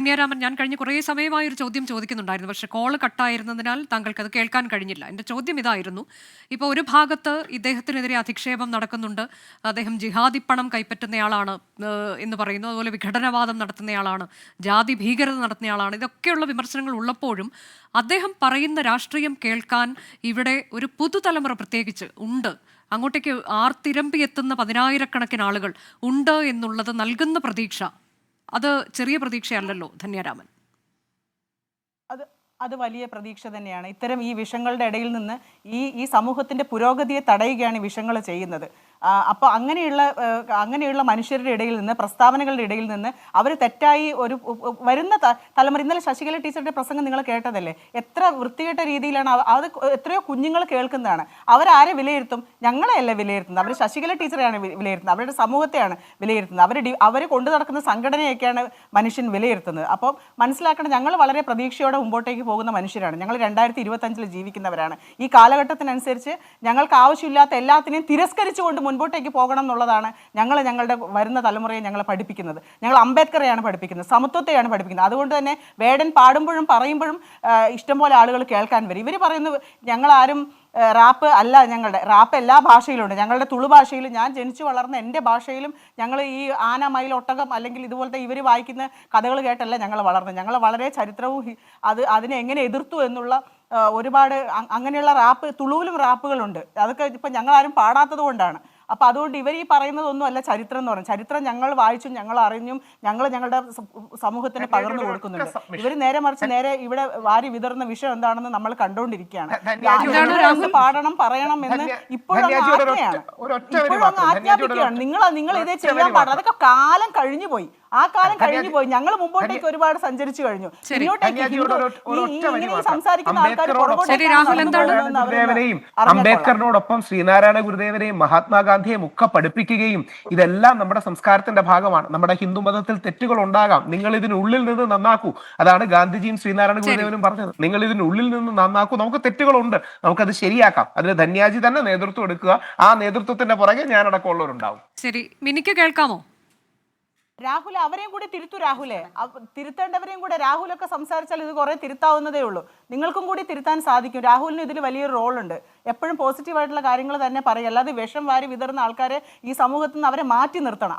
ധന്യരാമൻ, ഞാൻ കഴിഞ്ഞ കുറേ സമയമായി ഒരു ചോദ്യം ചോദിക്കുന്നുണ്ടായിരുന്നു, പക്ഷേ കോള് കട്ടായിരുന്നതിനാൽ താങ്കൾക്ക് അത് കേൾക്കാൻ കഴിഞ്ഞില്ല. എൻ്റെ ചോദ്യം ഇതായിരുന്നു: ഇപ്പോൾ ഒരു ഭാഗത്ത് ഇദ്ദേഹത്തിനെതിരെ അധിക്ഷേപം നടക്കുന്നുണ്ട്, അദ്ദേഹം ജിഹാദി പണം കൈപ്പറ്റുന്നയാളാണ് എന്ന് പറയുന്നു, അതുപോലെ വിഘടനവാദം നടത്തുന്നയാളാണ്, ജാതി ഭീകരത നടത്തുന്നയാളാണ്, ഇതൊക്കെയുള്ള വിമർശനങ്ങൾ ഉള്ളപ്പോഴും അദ്ദേഹം പറയുന്ന രാഷ്ട്രീയം കേൾക്കാൻ ഇവിടെ ഒരു പുതുതലമുറ പ്രത്യേകിച്ച് ഉണ്ട്, അങ്ങോട്ടേക്ക് ആർത്തിരമ്പി എത്തുന്ന 10,000-കണക്കിന് ആളുകൾ ഉണ്ട് എന്നുള്ളത് നൽകുന്ന പ്രതീക്ഷ അത് ചെറിയ പ്രതീക്ഷയല്ലല്ലോ ധന്യരാമൻ. അത് വലിയ പ്രതീക്ഷ തന്നെയാണ്. ഇത്തരം ഈ വിഷങ്ങളുടെ ഇടയിൽ നിന്ന് ഈ സമൂഹത്തിന്റെ പുരോഗതിയെ തടയുകയാണ് ഈ വിഷങ്ങൾ ചെയ്യുന്നത്. അപ്പോൾ അങ്ങനെയുള്ള മനുഷ്യരുടെ ഇടയിൽ നിന്ന്, പ്രസ്താവനകളുടെ ഇടയിൽ നിന്ന് അവർ തെറ്റായി ഒരു വരുന്ന തലമുറ, ഇന്നലെ ശശികല ടീച്ചറുടെ പ്രസംഗം നിങ്ങൾ കേട്ടതല്ലേ, എത്ര വൃത്തികെട്ട രീതിയിലാണ് അത് എത്രയോ കുഞ്ഞുങ്ങൾ കേൾക്കുന്നതാണ്. അവരാരെ വിലയിരുത്തും? ഞങ്ങളെയല്ല വിലയിരുത്തുന്നത്, അവർ ശശികല ടീച്ചറെയാണ് വിലയിരുത്തുന്നത്, അവരുടെ സമൂഹത്തെയാണ് വിലയിരുത്തുന്നത്, അവർ കൊണ്ടു നടക്കുന്ന സംഘടനയൊക്കെയാണ് മനുഷ്യൻ വിലയിരുത്തുന്നത്. അപ്പം മനസ്സിലാക്കണം, ഞങ്ങൾ വളരെ പ്രതീക്ഷയോടെ മുമ്പോട്ടേക്ക് പോകുന്ന മനുഷ്യരാണ്. ഞങ്ങൾ 2025 ജീവിക്കുന്നവരാണ്. ഈ കാലഘട്ടത്തിനനുസരിച്ച് ഞങ്ങൾക്ക് ആവശ്യമില്ലാത്ത എല്ലാത്തിനെയും തിരസ്കരിച്ചുകൊണ്ട് മുൻപോട്ടേക്ക് പോകണം എന്നുള്ളതാണ് ഞങ്ങളുടെ വരുന്ന തലമുറയെ ഞങ്ങളെ പഠിപ്പിക്കുന്നത്. ഞങ്ങൾ അംബേദ്കറെയാണ് പഠിപ്പിക്കുന്നത്, സമത്വത്തെയാണ് പഠിപ്പിക്കുന്നത്. അതുകൊണ്ട് തന്നെ വേടൻ പാടുമ്പോഴും പറയുമ്പോഴും ഇഷ്ടംപോലെ ആളുകൾ കേൾക്കാൻ വരും. ഇവർ പറയുന്നത് ഞങ്ങളാരും റാപ്പ് അല്ല, ഞങ്ങളുടെ റാപ്പ് എല്ലാ ഭാഷയിലുണ്ട്. ഞങ്ങളുടെ തുളു ഭാഷയിലും, ഞാൻ ജനിച്ചു വളർന്ന എൻ്റെ ഭാഷയിലും, ഞങ്ങൾ ഈ ആന, മയിൽ, ഒട്ടകം അല്ലെങ്കിൽ ഇതുപോലത്തെ ഇവർ വായിക്കുന്ന കഥകൾ കേട്ടല്ല ഞങ്ങൾ വളർന്നത്. ഞങ്ങൾ വളരെ ചരിത്രവും അതിനെ എങ്ങനെ എതിർത്തു എന്നുള്ള ഒരുപാട് അങ്ങനെയുള്ള തുളുവിലും റാപ്പുകളുണ്ട്. അതൊക്കെ ഇപ്പം ഞങ്ങളാരും പാടാത്തത് കൊണ്ടാണ്. അപ്പം അതുകൊണ്ട് ഇവർ ഈ പറയുന്നതൊന്നും അല്ല ചരിത്രം എന്ന് പറയുന്നത്. ചരിത്രം ഞങ്ങൾ വായിച്ചും ഞങ്ങൾ അറിഞ്ഞും ഞങ്ങളുടെ സമൂഹത്തിന് പകർന്നു കൊടുക്കുന്നുണ്ട്. ഇവർ നേരെ മറിച്ച് ഇവിടെ വാരി വിതറുന്ന വിഷയം എന്താണെന്ന് നമ്മൾ കണ്ടുകൊണ്ടിരിക്കുകയാണ്. പാടണം, പറയണം എന്ന് ഇപ്പോഴും ആജ്ഞാപിക്കുകയാണ്. നിങ്ങൾ ഇതേ ചെയ്യാൻ പാടില്ല. അതൊക്കെ കാലം കഴിഞ്ഞു പോയി. ആ കാലം കഴിഞ്ഞു പോയി. ഞങ്ങൾ മുമ്പോട്ടേക്ക് ഒരുപാട് സഞ്ചരിച്ചു കഴിഞ്ഞു. സംസാരിക്കുന്ന ആൾക്കാർ അംബേദ്കറിനോടൊപ്പം ശ്രീനാരായണ ഗുരുദേവനെയും മഹാത്മാഗാന്ധിയെയും ഒക്കെ പഠിപ്പിക്കുകയും ഇതെല്ലാം നമ്മുടെ സംസ്കാരത്തിന്റെ ഭാഗമാണ്. നമ്മുടെ ഹിന്ദു മതത്തിൽ തെറ്റുകൾ ഉണ്ടാകാം, നിങ്ങൾ ഇതിനുള്ളിൽ നിന്ന് നന്നാക്കൂ. അതാണ് ഗാന്ധിജിയും ശ്രീനാരായണ ഗുരുദേവനും പറഞ്ഞത്. നിങ്ങൾ ഇതിനുള്ളിൽ നിന്ന് നന്നാക്കൂ, നമുക്ക് തെറ്റുകളുണ്ട്, നമുക്കത് ശരിയാക്കാം. അതിന് ധന്യാജി തന്നെ നേതൃത്വം എടുക്കുക. ആ നേതൃത്വത്തിന്റെ പുറകെ ഞാനടക്കമുള്ളവരുണ്ടാവും. ശരി, മിനിക്ക് കേൾക്കാമോ? രാഹുൽ, അവരെയും കൂടി തിരുത്തു. രാഹുലെ, തിരുത്തേണ്ടവരെയും കൂടെ രാഹുലൊക്കെ സംസാരിച്ചാൽ ഇത് കുറെ തിരുത്താവുന്നതേ ഉള്ളൂ. നിങ്ങൾക്കും കൂടി തിരുത്താൻ സാധിക്കും. രാഹുലിന് ഇതിൽ വലിയൊരു റോളുണ്ട്. എപ്പോഴും പോസിറ്റീവായിട്ടുള്ള കാര്യങ്ങൾ തന്നെ പറയും. അല്ലാതെ വിഷം വാരി വിതറുന്ന ആൾക്കാരെ ഈ സമൂഹത്തിൽ നിന്ന് അവരെ മാറ്റി നിർത്തണം.